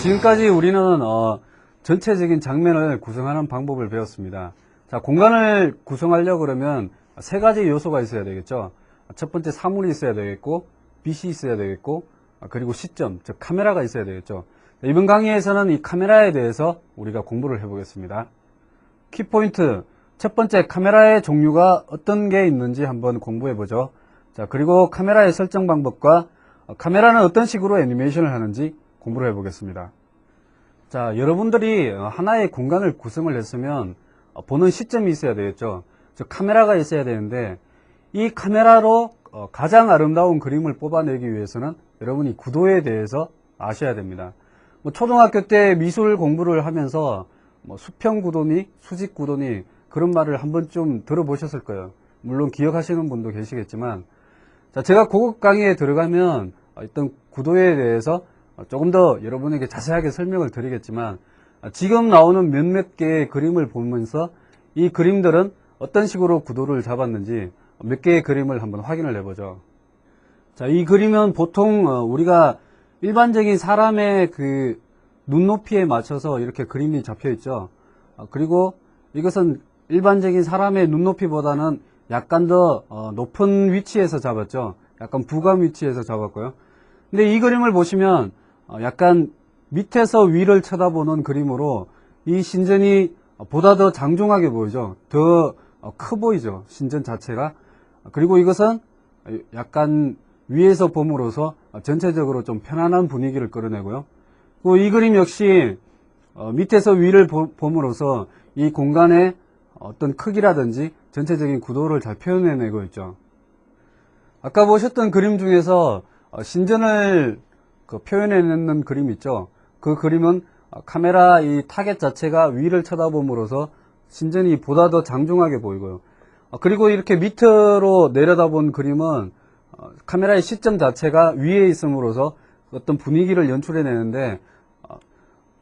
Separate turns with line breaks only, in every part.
지금까지 우리는 전체적인 장면을 구성하는 방법을 배웠습니다. 자, 공간을 구성하려고 그러면 세 가지 요소가 있어야 되겠죠. 첫 번째 사물이 있어야 되겠고, 빛이 있어야 되겠고, 그리고 시점, 즉 카메라가 있어야 되겠죠. 이번 강의에서는 이 카메라에 대해서 우리가 공부를 해보겠습니다. 키포인트, 첫 번째 카메라의 종류가 어떤 게 있는지 한번 공부해보죠. 자, 그리고 카메라의 설정 방법과 카메라는 어떤 식으로 애니메이션을 하는지 공부를 해보겠습니다. 자, 여러분들이 하나의 공간을 구성을 했으면 보는 시점이 있어야 되겠죠. 즉 카메라가 있어야 되는데 이 카메라로 가장 아름다운 그림을 뽑아내기 위해서는 여러분이 구도에 대해서 아셔야 됩니다. 초등학교 때 미술 공부를 하면서 수평 구도니 수직 구도니 그런 말을 한 번쯤 들어보셨을 거예요. 물론 기억하시는 분도 계시겠지만, 자, 제가 고급 강의에 들어가면 어떤 구도에 대해서 조금 더 여러분에게 자세하게 설명을 드리겠지만, 지금 나오는 몇몇 개의 그림을 보면서 이 그림들은 어떤 식으로 구도를 잡았는지 몇 개의 그림을 한번 확인을 해보죠. 자, 이 그림은 보통 우리가 일반적인 사람의 그 눈높이에 맞춰서 이렇게 그림이 잡혀 있죠. 그리고 이것은 일반적인 사람의 눈높이보다는 약간 더 높은 위치에서 잡았죠. 약간 부감 위치에서 잡았고요. 근데 이 그림을 보시면 약간 밑에서 위를 쳐다보는 그림으로 이 신전이 보다 더 장중하게 보이죠. 더 커 보이죠. 신전 자체가. 그리고 이것은 약간 위에서 봄으로써 전체적으로 좀 편안한 분위기를 끌어내고요. 그리고 이 그림 역시 밑에서 위를 봄으로써 이 공간의 어떤 크기라든지 전체적인 구도를 잘 표현해내고 있죠. 아까 보셨던 그림 중에서 신전을 표현해내는 그림 있죠. 그 그림은 카메라 이 타겟 자체가 위를 쳐다봄으로써 신전이 보다 더 장중하게 보이고요. 그리고 이렇게 밑으로 내려다본 그림은 카메라의 시점 자체가 위에 있음으로써 어떤 분위기를 연출해내는데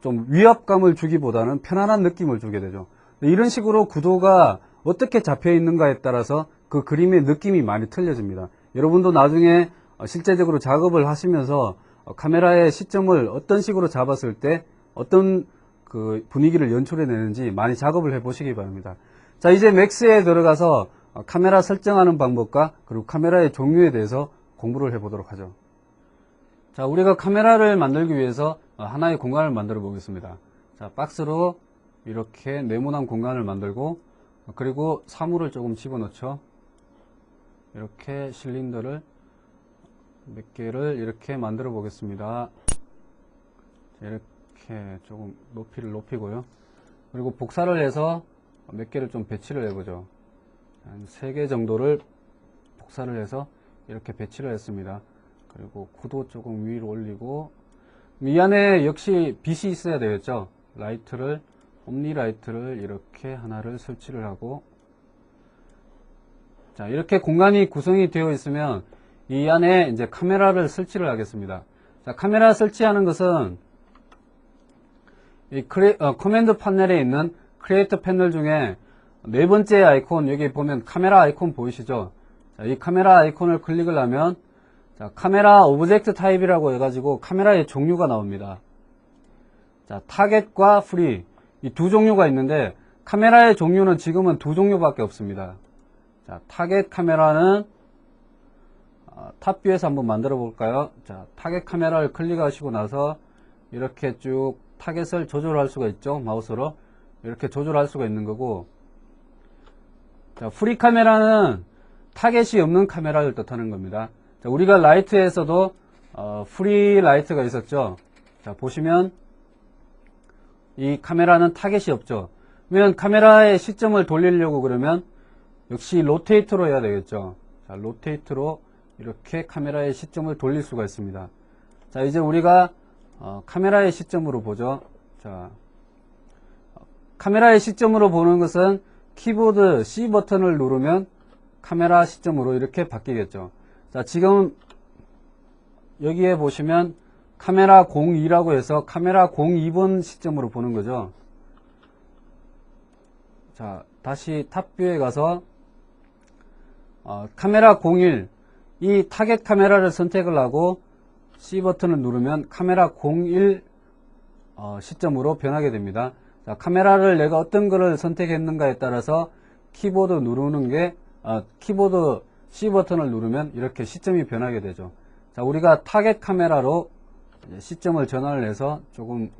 좀 위압감을 주기보다는 편안한 느낌을 주게 되죠. 이런 식으로 구도가 어떻게 잡혀 있는가에 따라서 그 그림의 느낌이 많이 틀려집니다. 여러분도 나중에 실제적으로 작업을 하시면서 카메라의 시점을 어떤 식으로 잡았을 때 어떤 그 분위기를 연출해내는지 많이 작업을 해 보시기 바랍니다. 자, 이제 맥스에 들어가서 카메라 설정하는 방법과 그리고 카메라의 종류에 대해서 공부를 해 보도록 하죠. 자, 우리가 카메라를 만들기 위해서 하나의 공간을 만들어 보겠습니다. 자, 박스로 이렇게 네모난 공간을 만들고, 그리고 사물을 조금 집어넣죠. 이렇게 실린더를 몇 개를 이렇게 만들어 보겠습니다. 이렇게 조금 높이를 높이고요. 그리고 복사를 해서 몇 개를 좀 배치를 해보죠. 한 3개 정도를 복사를 해서 이렇게 배치를 했습니다. 그리고 구도 조금 위로 올리고, 이 안에 역시 빛이 있어야 되겠죠. 라이트를, 옴니 라이트를 이렇게 하나를 설치를 하고, 자, 이렇게 공간이 구성이 되어 있으면 이 안에 이제 카메라를 설치를 하겠습니다. 자, 카메라 설치하는 것은 이 커맨드 패널에 있는 크리에이터 패널 중에 네 번째 아이콘, 여기 보면 카메라 아이콘 보이시죠? 자, 이 카메라 아이콘을 클릭을 하면 자, 카메라 오브젝트 타입이라고 해가지고 카메라의 종류가 나옵니다. 자, 타겟과 프리, 이 두 종류가 있는데 카메라의 종류는 지금은 두 종류밖에 없습니다. 자, 타겟 카메라는 탑뷰에서 한번 만들어 볼까요? 자, 타겟 카메라를 클릭하시고 나서 이렇게 쭉 타겟을 조절할 수가 있죠. 마우스로 이렇게 조절할 수가 있는 거고, 자, 프리 카메라는 타겟이 없는 카메라를 뜻하는 겁니다. 자, 우리가 라이트에서도 프리 라이트가 있었죠. 자, 보시면 이 카메라는 타겟이 없죠. 그러면 카메라의 시점을 돌리려고 그러면 역시 로테이트로 해야 되겠죠. 자, 로테이트로 이렇게 카메라의 시점을 돌릴 수가 있습니다. 자, 이제 우리가 카메라의 시점으로 보죠. 자, 카메라의 시점으로 보는 것은 키보드 C 버튼을 누르면 카메라 시점으로 이렇게 바뀌겠죠. 자, 지금 여기에 보시면 카메라 02라고 해서 카메라 02번 시점으로 보는 거죠. 자, 다시 탑뷰에 가서 카메라 01, 이 타겟 카메라를 선택을 하고 C 버튼을 누르면 카메라 01 시점으로 변하게 됩니다. 자, 카메라를 내가 어떤 거를 선택했는가에 따라서 키보드 누르는 게 키보드 C 버튼을 누르면 이렇게 시점이 변하게 되죠. 자, 우리가 타겟 카메라로 시점을 전환을 해서 조금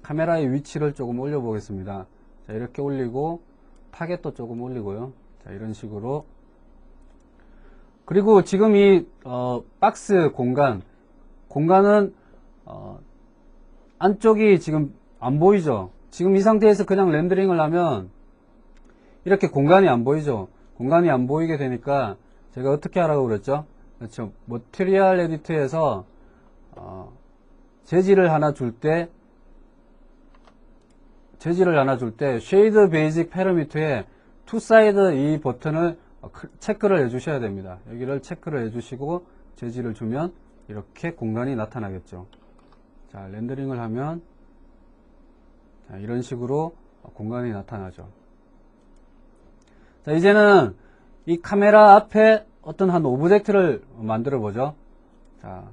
카메라의 위치를 조금 올려 보겠습니다. 자, 이렇게 올리고 타겟도 조금 올리고요. 자, 이런 식으로. 그리고 지금 이 박스 공간은 안쪽이 지금 안 보이죠. 지금 이 상태에서 그냥 렌더링을 하면 이렇게 공간이 안 보이죠. 공간이 안 보이게 되니까 제가 어떻게 하라고 그랬죠? 그렇죠. 머티리얼 에디터에서 재질을 하나 줄 때 쉐이드 베이직 패러미터에 투 사이드 이 버튼을 체크를 해 주셔야 됩니다. 여기를 체크를 해 주시고 재질을 주면 이렇게 공간이 나타나겠죠. 자, 렌더링을 하면 자, 이런 식으로 공간이 나타나죠. 자, 이제는 이 카메라 앞에 어떤 한 오브젝트를 만들어 보죠. 자,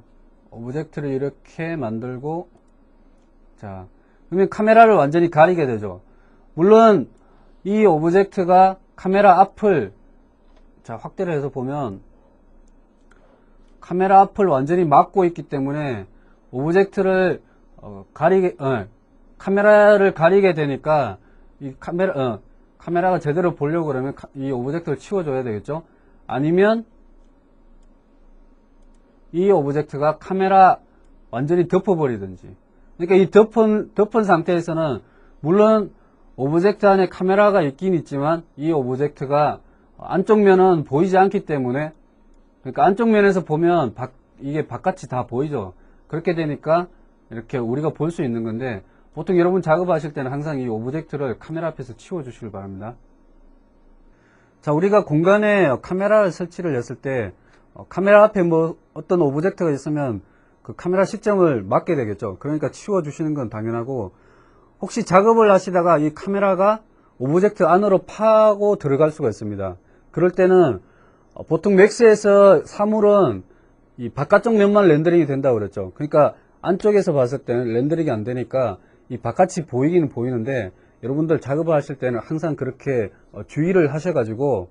오브젝트를 이렇게 만들고, 자, 그러면 카메라를 완전히 가리게 되죠. 물론 이 오브젝트가 카메라 앞을, 자, 확대를 해서 보면 카메라 앞을 완전히 막고 있기 때문에 오브젝트를 카메라를 가리게 되니까 이 카메라가 제대로 보려고 그러면 이 오브젝트를 치워줘야 되겠죠. 아니면 이 오브젝트가 카메라 완전히 덮어버리든지. 그러니까 이 덮은 상태에서는 물론 오브젝트 안에 카메라가 있긴 있지만 이 오브젝트가 안쪽 면은 보이지 않기 때문에, 그러니까 안쪽 면에서 보면 이게 바깥이 다 보이죠. 그렇게 되니까 이렇게 우리가 볼 수 있는 건데, 보통 여러분 작업하실 때는 항상 이 오브젝트를 카메라 앞에서 치워 주시길 바랍니다. 자, 우리가 공간에 카메라를 설치를 했을 때 카메라 앞에 뭐 어떤 오브젝트가 있으면 그 카메라 시점을 맞게 되겠죠. 그러니까 치워 주시는 건 당연하고, 혹시 작업을 하시다가 이 카메라가 오브젝트 안으로 파고 들어갈 수가 있습니다. 그럴 때는 보통 맥스에서 사물은 이 바깥쪽 면만 렌더링이 된다고 그랬죠. 그러니까 안쪽에서 봤을 때는 렌더링이 안 되니까 이 바깥이 보이기는 보이는데, 여러분들 작업을 하실 때는 항상 그렇게 주의를 하셔가지고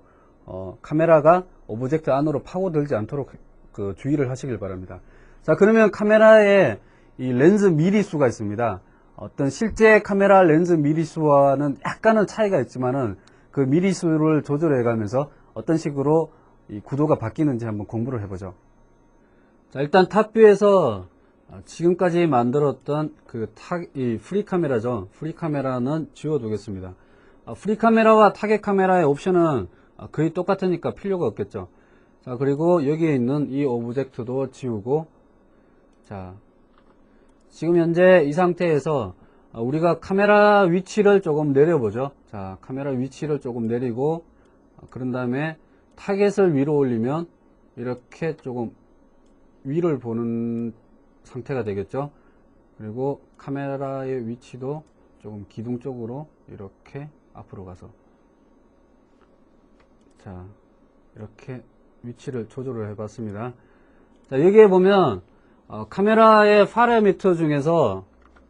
카메라가 오브젝트 안으로 파고들지 않도록 그 주의를 하시길 바랍니다. 자, 그러면 카메라에 이 렌즈 미리수가 있습니다. 어떤 실제 카메라 렌즈 미리수와는 약간은 차이가 있지만은 그 미리수를 조절해 가면서 어떤 식으로 이 구도가 바뀌는지 한번 공부를 해보죠. 자, 일단 탑뷰에서 지금까지 만들었던 이 프리 카메라죠. 프리 카메라는 지워두겠습니다. 프리 카메라와 타겟 카메라의 옵션은 거의 똑같으니까 필요가 없겠죠. 자, 그리고 여기에 있는 이 오브젝트도 지우고, 자, 지금 현재 이 상태에서 우리가 카메라 위치를 조금 내려보죠. 자, 카메라 위치를 조금 내리고, 그런 다음에 타겟을 위로 올리면 이렇게 조금 위를 보는 상태가 되겠죠. 그리고 카메라의 위치도 조금 기둥 쪽으로 이렇게 앞으로 가서, 자, 이렇게 위치를 조절을 해 봤습니다. 자, 여기에 보면 카메라의 파라미터 중에서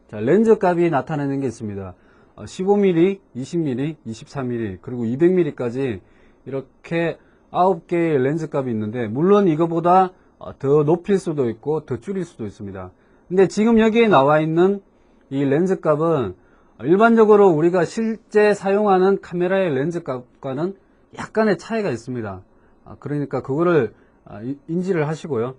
자, 렌즈 값이 나타나는 게 있습니다. 15mm, 20mm, 24mm, 그리고 200mm까지 이렇게 9개의 렌즈 값이 있는데, 물론 이거보다 더 높일 수도 있고 더 줄일 수도 있습니다. 근데 지금 여기에 나와 있는 이 렌즈 값은 일반적으로 우리가 실제 사용하는 카메라의 렌즈 값과는 약간의 차이가 있습니다. 그러니까 그거를 인지를 하시고요.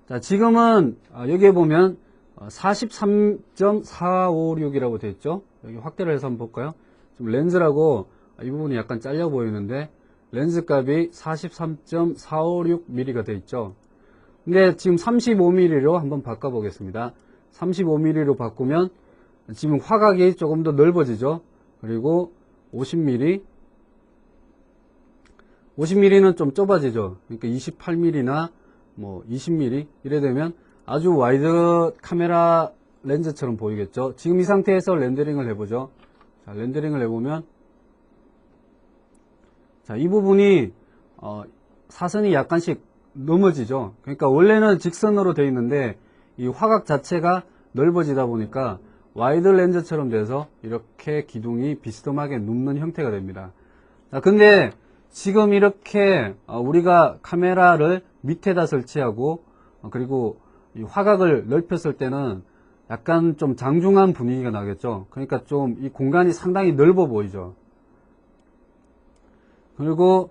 자, 지금은 여기에 보면 43.456이라고 되어 있죠. 여기 확대를 해서 한번 볼까요? 지금 렌즈라고 이 부분이 약간 잘려 보이는데 렌즈 값이 43.456mm가 되어 있죠. 근데 지금 35mm로 한번 바꿔 보겠습니다. 35mm로 바꾸면 지금 화각이 조금 더 넓어지죠. 그리고 50mm는 좀 좁아지죠. 그러니까 28mm나 뭐 20mm 이래 되면 아주 와이드 카메라 렌즈처럼 보이겠죠. 지금 이 상태에서 렌더링을 해보죠. 자, 렌더링을 해보면, 자, 이 부분이 사선이 약간씩 넘어지죠. 그러니까 원래는 직선으로 되어 있는데 이 화각 자체가 넓어지다 보니까 와이드 렌즈처럼 돼서 이렇게 기둥이 비스듬하게 눕는 형태가 됩니다. 자, 근데 지금 이렇게 우리가 카메라를 밑에다 설치하고 그리고 이 화각을 넓혔을 때는 약간 좀 장중한 분위기가 나겠죠. 그러니까 좀 이 공간이 상당히 넓어 보이죠. 그리고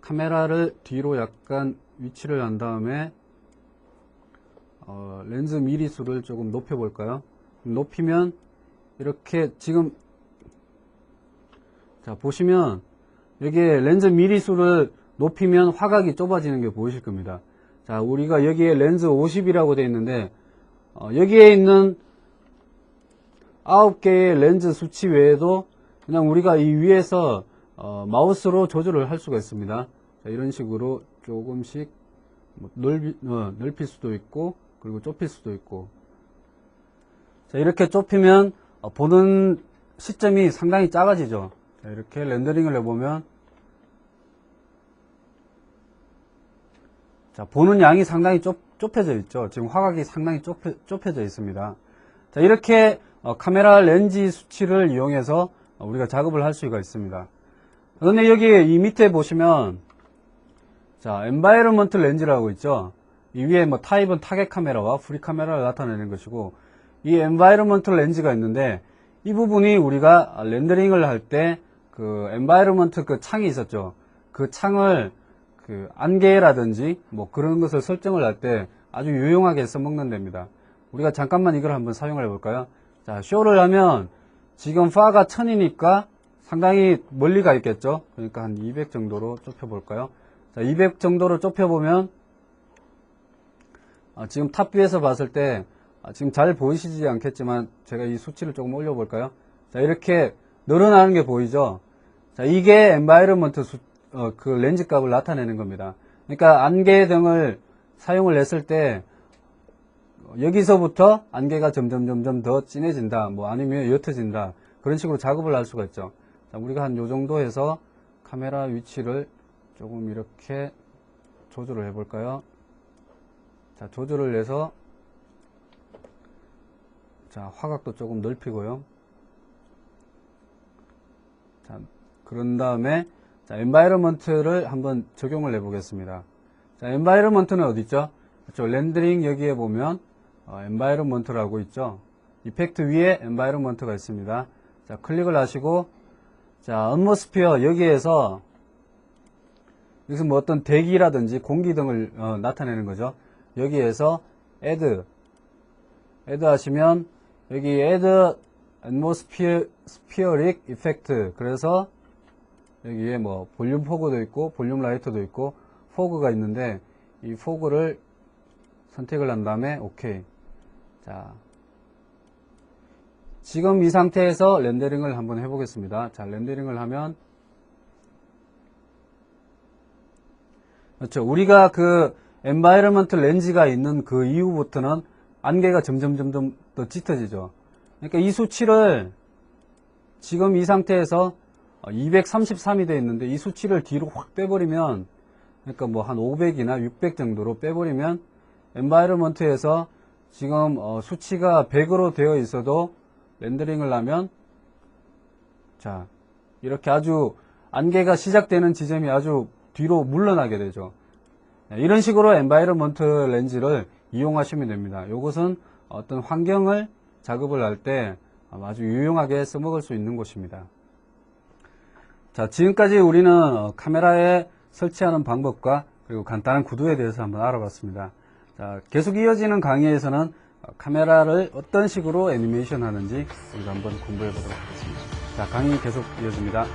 카메라를 뒤로 약간 위치를 한 다음에 렌즈 미리수를 조금 높여 볼까요? 높이면 이렇게 지금 자 보시면 여기에 렌즈 미리수를 높이면 화각이 좁아지는 게 보이실 겁니다. 자, 우리가 여기에 렌즈 50이라고 되어 있는데 여기에 있는 9개의 렌즈 수치 외에도 그냥 우리가 이 위에서 마우스로 조절을 할 수가 있습니다. 자, 이런 식으로 조금씩 넓힐 수도 있고 그리고 좁힐 수도 있고. 자, 이렇게 좁히면 보는 시점이 상당히 작아지죠. 자, 이렇게 렌더링을 해보면 자, 보는 양이 상당히 좁혀져 있죠. 지금 화각이 상당히 좁혀져 있습니다. 자, 이렇게 카메라 렌즈 수치를 이용해서 우리가 작업을 할 수가 있습니다. 그런데 여기 이 밑에 보시면 자, 엔바이러먼트 렌즈라고 있죠. 이 위에 뭐 타입은 타겟 카메라와 프리 카메라를 나타내는 것이고 이 엔바이러먼트 렌즈가 있는데 이 부분이 우리가 렌더링을 할 때 그 엔바이러먼트 그 창이 있었죠. 그 창을 그 안개라든지 뭐 그런 것을 설정을 할 때 아주 유용하게 써먹는 데입니다. 우리가 잠깐만 이걸 한번 사용을 해볼까요? 자, 쇼를 하면 지금 파가 1000이니까 상당히 멀리 가 있겠죠. 그러니까 한 200 정도로 좁혀볼까요? 자, 200 정도로 좁혀보면 지금 탑뷰에서 봤을 때 지금 잘 보이시지 않겠지만 제가 이 수치를 조금 올려볼까요? 자, 이렇게 늘어나는 게 보이죠? 자, 이게 엔바이러먼트 그 렌즈 값을 나타내는 겁니다. 그러니까 안개 등을 사용을 했을 때 여기서부터 안개가 점점 더 진해진다, 뭐 아니면 옅어진다, 그런 식으로 작업을 할 수가 있죠. 자, 우리가 한 요 정도 해서 카메라 위치를 조금 이렇게 조절을 해볼까요? 자, 조절을 해서 자, 화각도 조금 넓히고요. 자, 그런 다음에 자, 엔바이러먼트를 한번 적용을 해 보겠습니다. 자, 엔바이러먼트는 어디 있죠? 그렇죠. 렌더링 여기에 보면 엔바이러먼트라고 있죠. 이펙트 위에 엔바이러먼트가 있습니다. 자, 클릭을 하시고 자, atmosphere 여기에서 여기서 뭐 어떤 대기라든지 공기 등을 나타내는 거죠. 여기에서 add 하시면 여기 add atmospheric effect, 그래서 여기에 뭐 볼륨 포그도 있고 볼륨 라이터도 있고 포그가 있는데 이 포그를 선택을 한 다음에 오케이. 자, 지금 이 상태에서 렌더링을 한번 해보겠습니다. 자, 렌더링을 하면 그렇죠. 우리가 그 엔바이러먼트 렌즈가 있는 그 이후부터는 안개가 점점 더 짙어지죠. 그러니까 이 수치를 지금 이 상태에서 233이 되어 있는데 이 수치를 뒤로 확 빼버리면, 그러니까 뭐 한 500이나 600 정도로 빼버리면 엔바이러먼트에서 지금 수치가 100으로 되어 있어도 렌더링을 하면 자, 이렇게 아주 안개가 시작되는 지점이 아주 뒤로 물러나게 되죠. 이런 식으로 엔바이러먼트 렌즈를 이용하시면 됩니다. 이것은 어떤 환경을 작업을 할 때 아주 유용하게 써먹을 수 있는 곳입니다. 자, 지금까지 우리는 카메라에 설치하는 방법과 그리고 간단한 구도에 대해서 한번 알아봤습니다. 자, 계속 이어지는 강의에서는 카메라를 어떤 식으로 애니메이션 하는지 우리가 한번 공부해 보도록 하겠습니다. 자, 강의 계속 이어집니다.